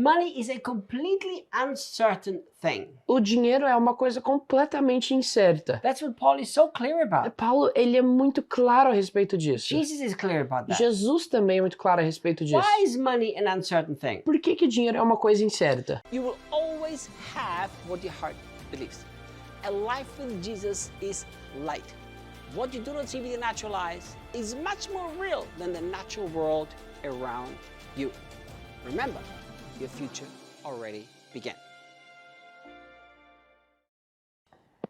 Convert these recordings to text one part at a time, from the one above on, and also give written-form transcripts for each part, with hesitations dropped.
Money is a completely uncertain thing. O dinheiro é uma coisa completamente incerta. That's what Paul is so clear about. Paulo, ele é muito claro a respeito disso. Jesus is clear about that. Jesus também é muito claro a respeito disso. Why is money an uncertain thing? Por que dinheiro é uma coisa incerta? You will always have what your heart believes. A life with Jesus is light. What you do not see with your natural eyes is much more real than the natural world around you. Remember, your future already began.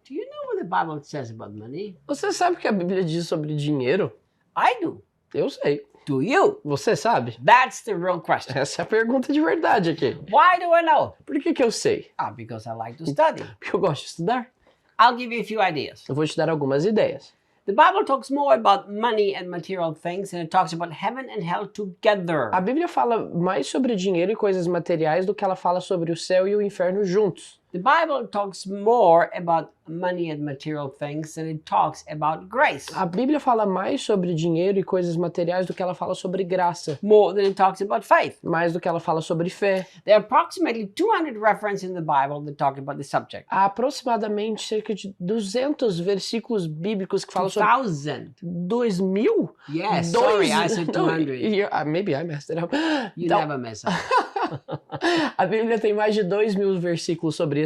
Do you know what the Bible says about money? Você sabe o que a Bíblia diz sobre dinheiro? I do. Eu sei. Do you? Você sabe? That's the real question. Essa é a pergunta de verdade aqui. Why do I know? Por que eu sei? Because I like to study. Porque eu gosto de estudar. I'll give you a few ideas. Eu vou te dar algumas ideias. The Bible talks more about money and material things, and it talks about heaven and hell together. A Bíblia fala mais sobre dinheiro e coisas materiais do que ela fala sobre o céu e o inferno juntos. The Bible talks more about money and material things than it talks about grace. A Bíblia fala mais sobre dinheiro e coisas materiais do que ela fala sobre graça. More than it talks about faith. Mais do que ela fala sobre fé. There are approximately 200 references in the Bible that talk about the subject. Há aproximadamente cerca de 200 versículos bíblicos que falam sobre... 2,000? 2.000? Yes, sorry, I said 200. Maybe I messed it up. You never mess up. A Bíblia tem mais de 2.000 versículos sobre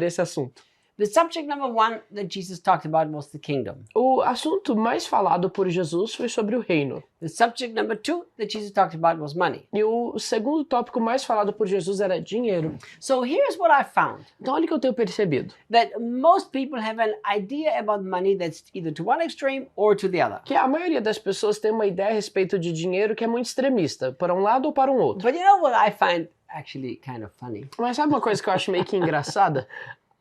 esse assunto. The subject number one that Jesus talked about was the kingdom. O assunto mais falado por Jesus foi sobre o reino. The subject number two that Jesus talked about was money. E o segundo tópico mais falado por Jesus era dinheiro. So here's what I found. Então olha o que eu tenho percebido. That most people have an idea about money that's either to one extreme or to the other. Que a maioria das pessoas tem uma ideia a respeito de dinheiro que é muito extremista, para um lado ou para um outro. But you know what I find actually kind of funny? Mas sabe uma coisa que eu acho meio que engraçada?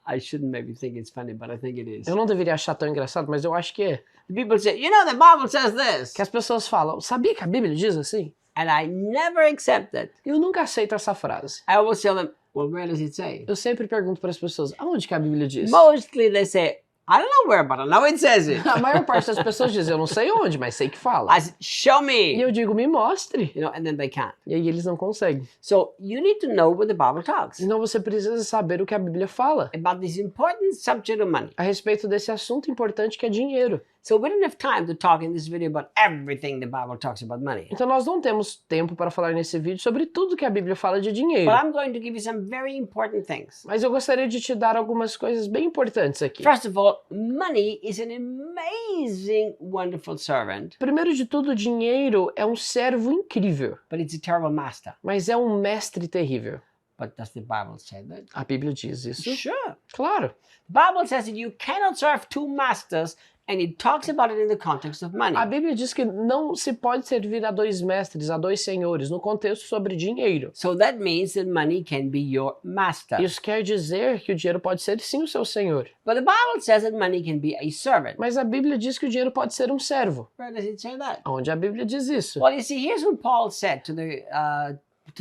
I shouldn't maybe think it's funny, but I think it is. Eu não deveria achar tão engraçado, mas eu acho que é. The people say, you know, the Bible says this. Que as pessoas falam, sabia que a Bíblia diz assim? And I never accept it. Eu nunca aceito essa frase. I always tell them, well, where does it say? Eu sempre pergunto para as pessoas, aonde que a Bíblia diz? Mostly they say, I don't know where, but I know it says it. A maior parte das pessoas diz, eu não sei onde, mas sei que fala. I said, show me. E eu digo, me mostre. You know, and then they can't. E aí eles não conseguem. So you need to know what the Bible talks Então você precisa saber o que a Bíblia fala about this important subject of money. a respeito desse assunto importante que é dinheiro. So we don't have time to talk in this video about everything the Bible talks about money. Então nós não temos tempo para falar nesse vídeo sobre tudo que a Bíblia fala de dinheiro. But I'm going to give you some very important things. Mas eu gostaria de te dar algumas coisas bem importantes aqui. First of all, money is an amazing, wonderful servant. Primeiro de tudo, dinheiro é um servo incrível, But it's a terrible master. mas é um mestre terrível. But does the Bible say that? A Bíblia diz isso? Sure. Claro. The Bible says that you cannot serve two masters, and it talks about it in the context of money. A Bíblia diz que não se pode servir a dois mestres, a dois senhores, no contexto sobre dinheiro. So that means that money can be your master. Isso quer dizer que o dinheiro pode ser sim o seu senhor. But the Bible says that money can be a servant. Mas a Bíblia diz que o dinheiro pode ser um servo. Where does it say that? Onde a Bíblia diz isso? Well, you see, here's what Paul said to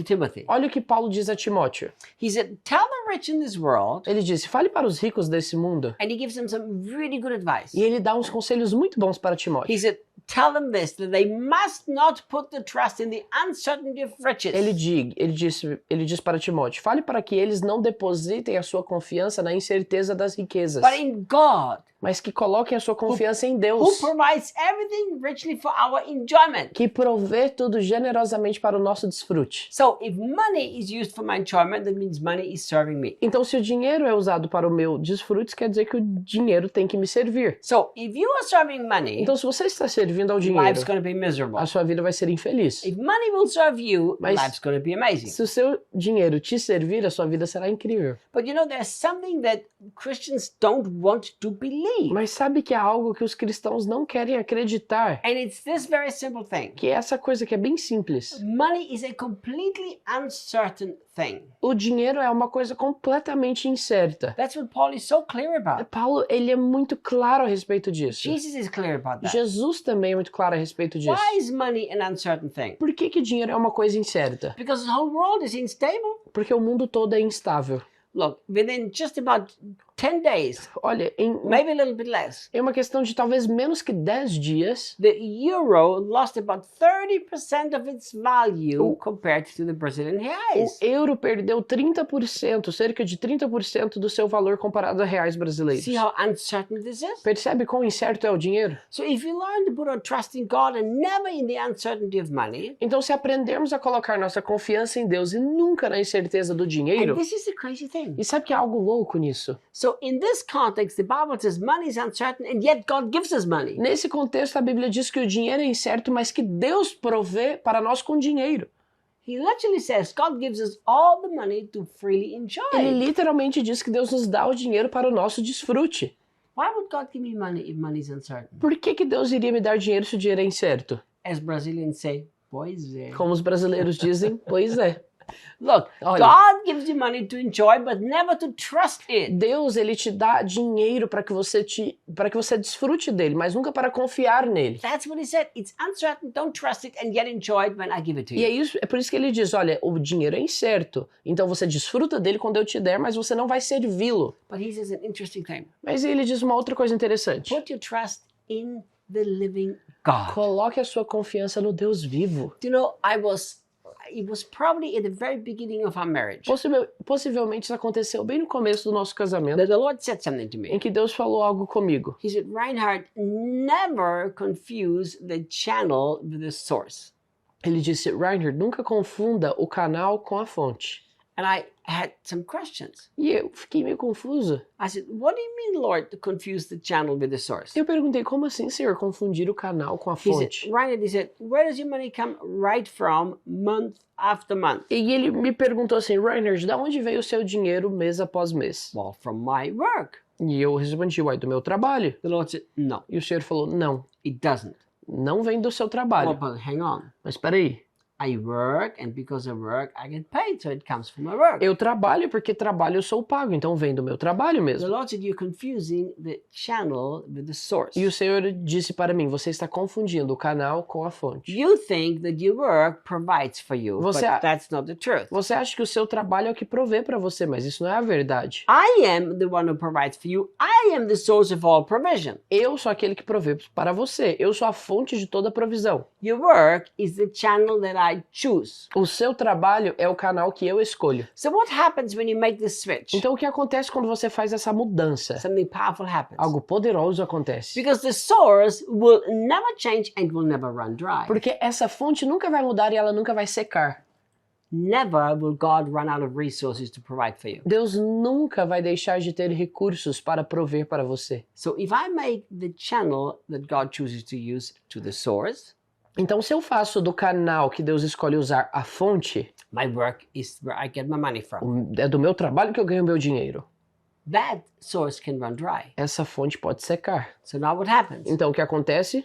Timothy. Olha o que Paulo diz a Timóteo. He said, tell the rich in this world, Ele disse, fale para os ricos desse mundo. and he gives them some really good advice. E ele dá uns conselhos muito bons para Timóteo. He said, tell them this, that they must not put the trust in the uncertainty of riches. Ele diz para Timóteo, fale para que eles não depositem a sua confiança na incerteza das riquezas, But in God, mas que coloquem a sua confiança em who Deus, provides everything richly for our enjoyment. que provê tudo generosamente para o nosso desfrute. So if money is used for my enjoyment, that means money is serving me. Então, se o dinheiro é usado para o meu desfrute, quer dizer que o dinheiro tem que me servir. So if you are serving money, Então, se você está servindo ao life's dinheiro, going to be miserable. a sua vida vai ser infeliz. If money will serve you, Mas- life's going to be amazing. Se o seu dinheiro te servir, a sua vida será incrível. But you know, there's something that Christians don't want to believe. Mas sabe que há algo que os cristãos não querem acreditar, And it's this very simple thing. que é essa coisa que é bem simples. Money is a completely uncertain thing. O dinheiro é uma coisa completamente incerta. That's what Paul is so clear about. Paulo, ele é muito claro a respeito disso. Jesus is clear about that. Jesus também é muito claro a respeito disso. Why is money an uncertain thing? Por que dinheiro é uma coisa incerta? Because the whole world is unstable. Porque o mundo todo é instável. Look, within just about 10 days, Olha, maybe a little bit less, em uma questão de talvez menos que 10 dias, the euro lost about 30% of its value compared to the Brazilian o reais. euro perdeu 30%, cerca de 30% do seu valor comparado a reais brasileiros. See how uncertain this is? Percebe quão incerto é o dinheiro? So if you learn to put our trust in God and never in the uncertainty of money, Então, se aprendermos a colocar nossa confiança em Deus e nunca na incerteza do and dinheiro, this is the crazy thing. e sabe que há algo louco nisso? So in this context, the Bible says money is uncertain and yet God gives us money. Nesse contexto, a Bíblia diz que o dinheiro é incerto, mas que Deus provê para nós com dinheiro. He literally says God gives us all the money to freely enjoy. Ele literalmente diz que Deus nos dá o dinheiro para o nosso desfrute. Why would God give me money if money is uncertain? Por que Deus iria me dar dinheiro se o dinheiro é incerto? As Brazilians say, pois é. Como os brasileiros dizem, pois é. Look, Olha. God gives you money to enjoy, but never to trust it. Deus, ele te dá dinheiro para que você desfrute dele, mas nunca para confiar nele. That's what he said. It's uncertain, don't trust it, and yet enjoy it when I give it to E you. é por isso que ele diz, olha, o dinheiro é incerto, então você desfruta dele quando eu te der, mas você não vai servi-lo. But he says an interesting thing. Mas ele diz uma outra coisa interessante. Put your trust in the living God. Coloque a sua confiança no Deus vivo. You know, it was probably at the very beginning of our marriage Possivelmente isso aconteceu bem no começo do nosso casamento, that the Lord said something to em me. que Deus falou algo comigo. He said, Reinhard, never confuse the channel with the source. Ele disse, Reinhard, nunca confunda o canal com a fonte. And I had some questions. E eu fiquei meio confuso. I said, what do you mean, Lord, to confuse the channel with the source? Eu perguntei, como assim, Senhor, confundir o canal com a He said, fonte? Reinhard, he said, where does your money come right from month after month? E ele me perguntou assim, Reinhard, de onde veio o seu dinheiro mês após mês? Well, from my work. E eu respondi, uai, do meu trabalho. The Lord said, no, E o Senhor falou, não, it doesn't. não vem do seu Well, trabalho. but hang on. Mas peraí, I work, and because I work, I get paid, so it comes from my work. eu trabalho porque trabalho eu sou pago, então vem do meu trabalho The mesmo. Lord said, you're confusing the channel with the source. E o Senhor disse para mim, você está confundindo o canal com a fonte. You think that your work provides for you, but that's not the truth. Você acha que o seu trabalho é o que provê para você, mas isso não é a verdade. I am the one who provides for you. I am the source of all provision. Eu sou aquele que provê para você. Eu sou a fonte de toda provisão. Your work is the channel that I choose. O seu trabalho é o canal que eu escolho. So what happens when you make this switch? Então o que acontece quando você faz essa mudança? Something powerful happens. Algo poderoso acontece. Because the source will never change and will never run dry. Porque essa fonte nunca vai mudar e ela nunca vai secar. Never will God run out of resources to provide for you. Deus nunca vai deixar de ter recursos para prover para você. So if I make the channel that God chooses to use to the source, Então se eu faço do canal que Deus escolhe usar a fonte, my work is where I get my money from. é do meu trabalho que eu ganho meu dinheiro. That source can run dry. Essa fonte pode secar. So now what happens? Então o que acontece?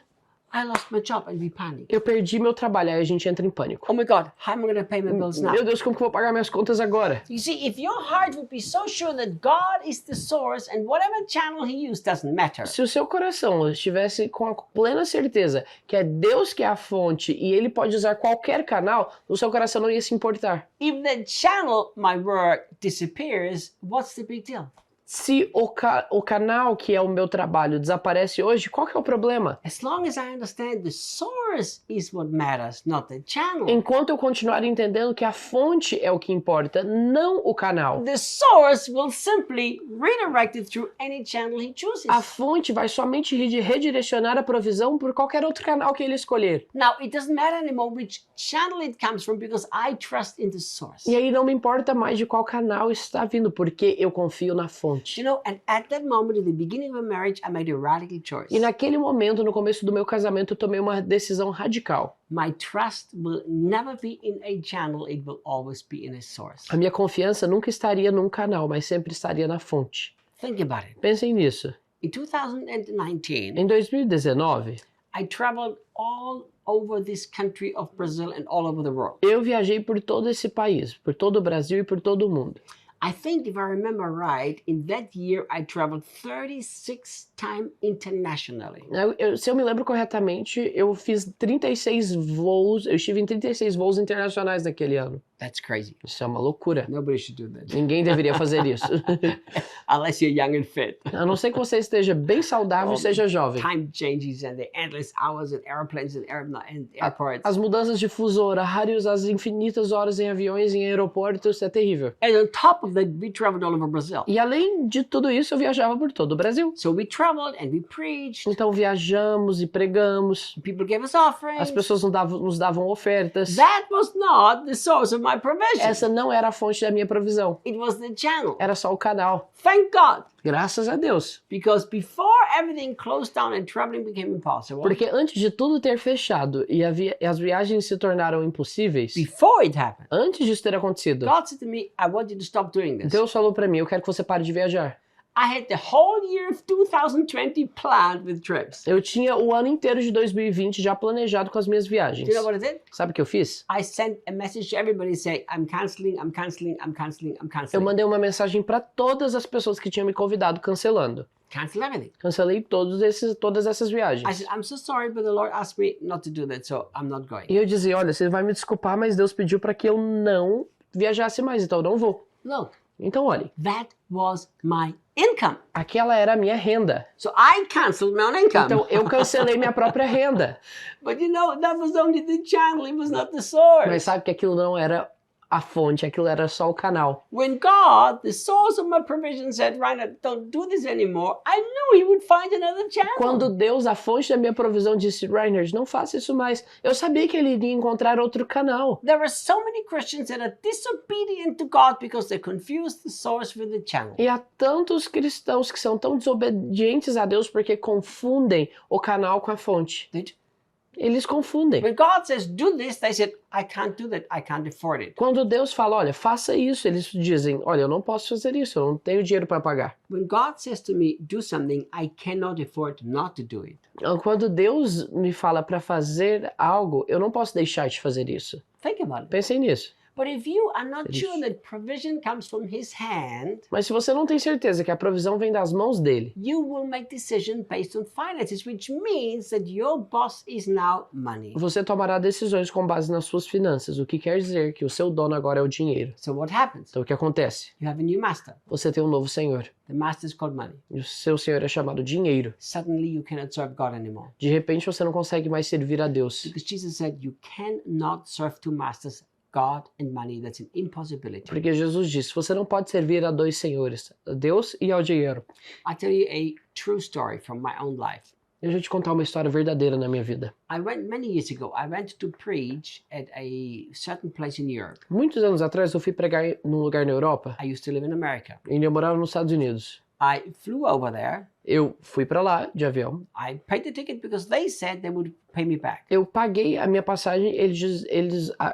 I lost my job and we panic. Eu perdi meu trabalho, aí a gente entra em pânico. Oh my God, how am I going to pay my bills now? Meu Deus, como que eu vou pagar minhas contas agora? You see, if your heart would be so sure that God is the source and whatever channel he used doesn't matter. Se o seu coração estivesse com a plena certeza que é Deus que é a fonte e ele pode usar qualquer canal, o seu coração não ia se importar. If the channel, my work, disappears, what's the big deal? Se o canal que é o meu trabalho desaparece hoje, qual que é o problema? As long as I understand the source is what matters, not the channel. Enquanto eu continuar entendendo que a fonte é o que importa, não o canal. The source will simply redirect it through any channel he chooses. A fonte vai somente redirecionar a provisão por qualquer outro canal que ele escolher. Now, it doesn't matter anymore which channel it comes from because I trust in the source. E aí não me importa mais de qual canal está vindo, porque eu confio na fonte. You know, and at that moment, in the beginning of a marriage, I made a radical choice. E naquele momento, no começo do meu casamento, eu tomei uma decisão radical. My trust will never be in a channel, it will always be in a source. A minha confiança nunca estaria num canal, mas sempre estaria na fonte. Think about it. Pensem nisso. In 2019, Em 2019, I traveled all over this country of Brazil and all over the world. eu viajei por todo esse país, por todo o Brasil e por todo o mundo. I think, if I remember right, in that year I traveled 36 times internationally. Se eu me lembro corretamente, eu fiz 36 voos, eu estive em 36 voos internacionais naquele ano. That's crazy. Isso é uma loucura. Nobody should do that. Ninguém deveria fazer isso. Unless you're young and fit. A não ser que você esteja bem saudável e seja jovem. Time changes and the endless hours in airplanes and airports. As mudanças de fuso horários, as infinitas horas em aviões, em aeroportos, é terrível. And on top of that, we traveled all over Brazil. E além de tudo isso, eu viajava por todo o Brasil. So we traveled and we preached. Então viajamos e pregamos. People gave us offerings. As pessoas nos davam ofertas. That was not the source of my provision. Essa não era a fonte da minha provisão. It was the channel. Era só o canal. Thank God. Graças a Deus. Because before everything closed down and traveling became impossible. Porque antes de tudo ter fechado e as viagens se tornaram impossíveis, Before it happened, antes disso ter acontecido, God said to me, I want you to stop doing this. Deus falou pra mim, eu quero que você pare de viajar. I had the whole year of 2020 planned with trips. Eu tinha o ano inteiro de 2020 já planejado com as minhas viagens. Do you know what I did? Sabe o que eu fiz? I sent a message to everybody saying, I'm canceling, I'm canceling, I'm canceling, I'm Eu canceling. mandei uma mensagem para todas as pessoas que tinham me convidado cancelando. Cancel everything. Cancelei todas essas I viagens. said, I'm so sorry, but the Lord asked me not to do that, so I'm not going. E eu dizia, olha, você vai me desculpar, mas Deus pediu para que eu não viajasse mais, então eu não vou. Look, Então, olhe, that was my income. aquela era a minha renda. So I canceled my own income. Então, eu cancelei minha própria renda. But you know, that was only the channel, it was not the source. Mas sabe que aquilo não era a fonte, aquilo era só o canal. When God, the source of my provision, said, Reinhard, don't do this anymore, I knew he would find another channel. Quando Deus, a fonte da minha provisão, disse, Reinhard, não faça isso mais, eu sabia que ele iria encontrar outro canal. There are so many Christians that are disobedient to God because they confuse the source with the channel. E há tantos cristãos que são tão desobedientes a Deus porque confundem o canal com a fonte. Did Eles confundem. When God says, do this, they said, I can't do that, I can't afford it. Quando Deus fala, olha, faça isso, eles dizem, olha, eu não posso fazer isso, eu não tenho dinheiro para pagar. When God says to me, do something, I cannot afford not to do it. Quando Deus me fala para fazer algo, eu não posso deixar de fazer isso. Think about it. Pensem nisso. But if you are not sure that provision comes from His hand, Mas se você não tem certeza que a provisão vem das mãos dele, you will make decisions based on finances, which means that your boss is now money. você tomará decisões com base nas suas finanças, o que quer dizer que o seu dono agora é o dinheiro. So what happens? Então o que acontece? You have a new master. Você tem um novo senhor, The master is called money. e o seu senhor é chamado dinheiro. Suddenly you cannot serve God anymore. De repente você não consegue mais servir a Deus. Because Jesus said you cannot serve two masters, God and money. That's an impossibility. Porque Jesus disse, você não pode servir a dois senhores, a Deus e ao dinheiro. I'll tell you a true story from my own life. Deixa eu te contar uma história verdadeira na minha vida. I went many years ago. I went to preach at a certain place in Europe. Muitos anos atrás eu fui pregar num lugar na Europa, I used to live in America. e eu morava nos Estados Unidos. I flew over there. Eu fui para lá de avião. I paid the ticket because they said they would pay me back. Eu paguei a minha passagem,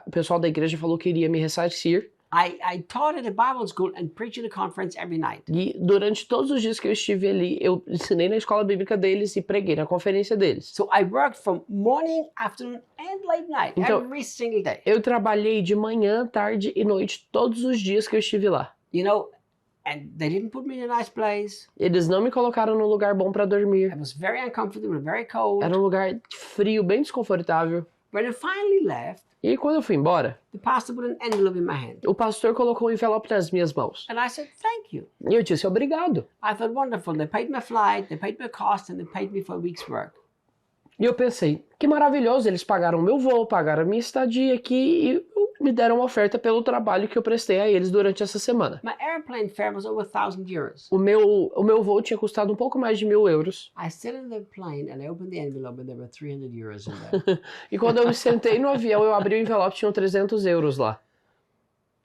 o pessoal da igreja falou que iria me ressarcir. I taught at a Bible school and preached at a conference every night. E durante todos os dias que eu estive ali, eu ensinei na escola bíblica deles e preguei na conferência deles. So I worked from morning, afternoon, and late night Então, every single day. eu trabalhei de manhã, tarde e noite todos os dias que eu estive lá. You know, and they didn't put me in a nice place. Eles não me colocaram num lugar bom para dormir. I was very uncomfortable, very cold. Era um lugar frio, bem desconfortável. When I finally left, E quando eu fui embora, the pastor put an envelope in my hand. o pastor colocou um envelope nas minhas mãos. And I said, thank you. E eu disse, obrigado. I thought, wonderful. They paid my flight, they paid my cost, and they paid me for a week's work. E eu pensei, que maravilhoso, eles pagaram meu voo, pagaram a minha estadia aqui e me deram uma oferta pelo trabalho que eu prestei a eles durante essa semana. My airplane fare was over 1,000 euros. O meu voo tinha custado um pouco mais de 1.000 euros. I sat in the plane and I opened the envelope and there were 300 euros in there. E quando eu me sentei no avião, eu abri o envelope e tinham 300 euros lá.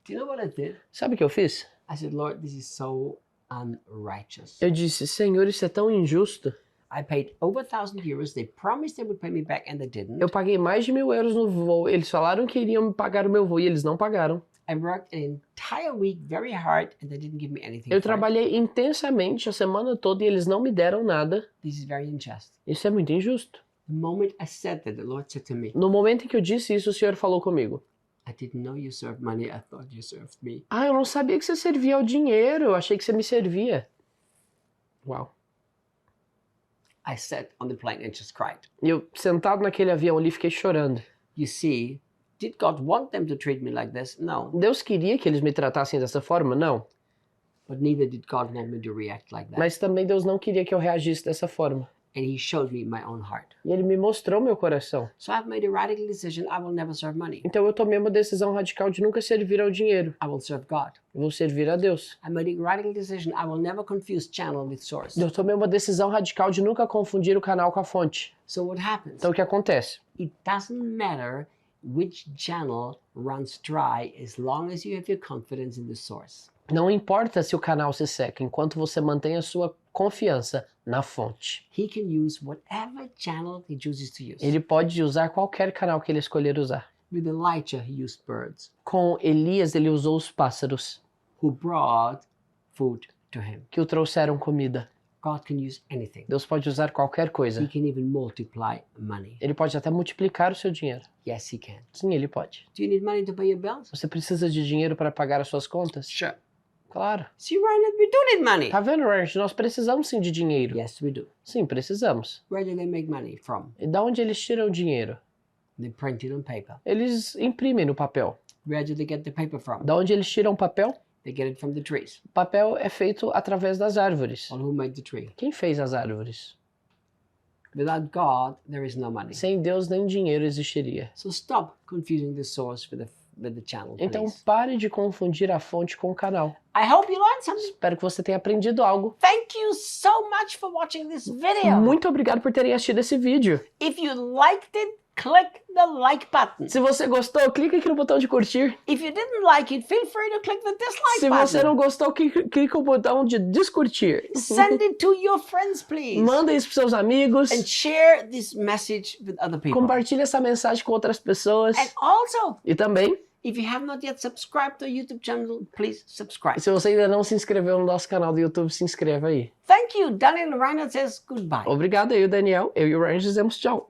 Do you know what I did? Sabe o que eu fiz? I said, Lord, this is so unrighteous. Eu disse, Senhor, isso é tão injusto. I paid over 1,000 euros. They promised they would pay me back and they didn't. Eu paguei mais de 1.000 euros no voo. Eles falaram que iriam me pagar o meu voo e eles não pagaram. I worked an entire week very hard and they didn't give me anything. Eu for it. trabalhei intensamente a semana toda e eles não me deram nada. This is very unjust. Isso é muito injusto. The moment I said that, the Lord said to me, No momento em que eu disse isso, o Senhor falou comigo. I didn't know you served money. I thought you served me. Ah, eu não sabia que você servia ao dinheiro. Eu achei que você me servia. Uau. I sat on the plane and just cried. E eu, sentado naquele avião ali, fiquei chorando. You see, Did God want them to treat me like this? No. Deus queria que eles me tratassem dessa forma? Não. But neither did God want me to react like that. Mas também Deus não queria que eu reagisse dessa forma. And He showed me my own heart. E Ele me mostrou meu coração. So I've made a radical decision. I will never serve money. Então eu tomei uma decisão radical de nunca servir ao dinheiro. I will serve God. Eu vou servir a Deus. I made a radical decision. I will never confuse channel with source. Eu tomei uma decisão radical de nunca confundir o canal com a fonte. So what happens? Então o que acontece? It doesn't matter which channel runs dry as long as you have your confidence in the source. Não importa se o canal se seca, enquanto você mantém a sua confiança na fonte. He can use whatever channel he chooses to use. Ele pode usar qualquer canal que ele escolher usar. With Elijah, he used birds. Com Elias, ele usou os pássaros, Who brought food to him. que o trouxeram comida. God can use anything. Deus pode usar qualquer coisa. He can even multiply money. Ele pode até multiplicar o seu dinheiro. Yes, he can. Sim, ele pode. Do you need money to pay your bills? Você precisa de dinheiro para pagar as suas contas? Sure. Claro. See, Reinhard, we do need money. Tá vendo, Reinhard? Nós precisamos sim de dinheiro. Yes, we do. Sim, precisamos. Where do they make money from? E da onde eles tiram o dinheiro? They print it on paper. Eles imprimem no papel. Where do they get the paper from? Da onde eles tiram o papel? They get it from the trees. O papel é feito através das árvores. Well, who made the tree? Quem fez as árvores? Without God, there is no money. Sem Deus, nem dinheiro existiria. So stop confusing the source with the channel, Então please. pare de confundir a fonte com o canal. I hope you learned something. Espero que você tenha aprendido algo. Thank you so much for watching this video. Muito obrigado por terem assistido esse vídeo. If you liked it, click the like button. Se você gostou, clique aqui no botão de curtir. If you didn't like it, feel free to click the dislike Se button. você não gostou, clique no botão de descurtir. Send it to your friends, please. Manda isso para seus amigos. And share this message with other people. Compartilhe essa mensagem com outras pessoas. And also, E também, if you have not yet subscribed to our YouTube channel, please subscribe. se você ainda não se inscreveu no nosso canal do YouTube, se inscreva aí. Thank you. Daniel Reinhard says goodbye. Obrigado aí, o Daniel. Eu e o Ryan dizemos tchau.